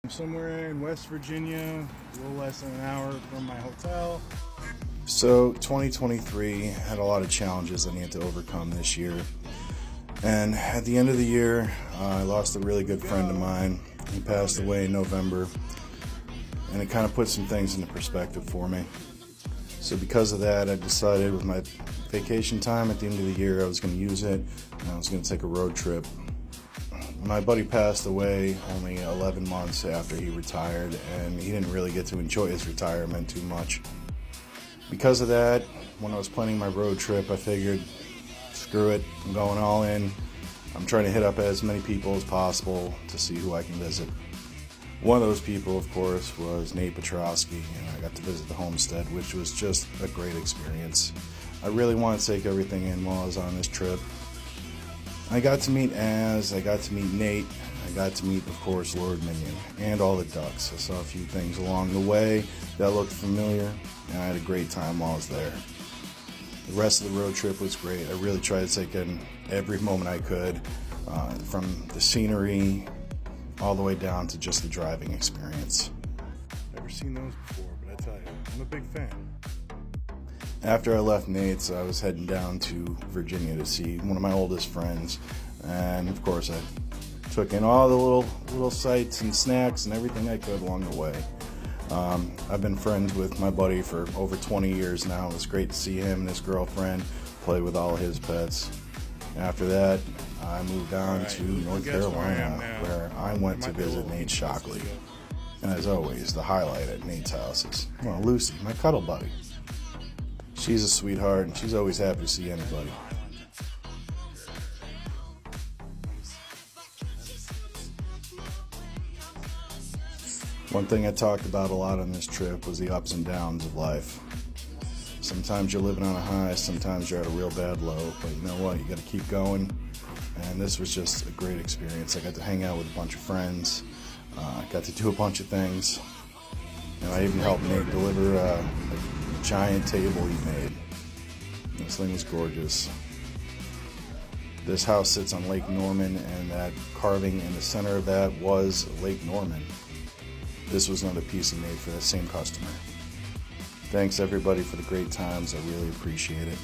I'm somewhere in West Virginia, a little less than an hour from my hotel. So 2023 had a lot of challenges I needed to overcome this year. And at the end of the year, I lost a really good friend of mine. He passed away in November. And it kind of put some things into perspective for me. So because of that, I decided with my vacation time at the end of the year, I was going to use it, and I was going to take a road trip. My buddy passed away only 11 months after he retired, and he didn't really get to enjoy his retirement too much. Because of that, when I was planning my road trip, I figured, screw it, I'm going all in. I'm trying to hit up as many people as possible to see who I can visit. One of those people, of course, was Nate Petrosky, and I got to visit the homestead, which was just a great experience. I really wanted to take everything in while I was on this trip. I got to meet Az, I got to meet Nate, I got to meet, of course, Lord Minion, and all the ducks. I saw a few things along the way that looked familiar, and I had a great time while I was there. The rest of the road trip was great. I really tried to take in every moment I could, from the scenery all the way down to just the driving experience. Never seen those before, but I tell you, I'm a big fan. After I left Nate's, I was heading down to Virginia to see one of my oldest friends, and of course I took in all the little sights and snacks and everything I could along the way. I've been friends with my buddy for over 20 years now. It was great to see him and his girlfriend, play with all his pets. After that, I moved on to North Carolina, where I went to visit Nate Shockley. And as always, the highlight at Nate's house is, well, Lucy, my cuddle buddy. She's a sweetheart, and she's always happy to see anybody. One thing I talked about a lot on this trip was the ups and downs of life. Sometimes you're living on a high, sometimes you're at a real bad low, but you know what, you gotta keep going. And this was just a great experience. I got to hang out with a bunch of friends, got to do a bunch of things, and I even helped Nate deliver a giant table he made. This thing was gorgeous. This house sits on Lake Norman, and that carving in the center of that was Lake Norman. This was another piece he made for the same customer. Thanks everybody for the great times. I really appreciate it.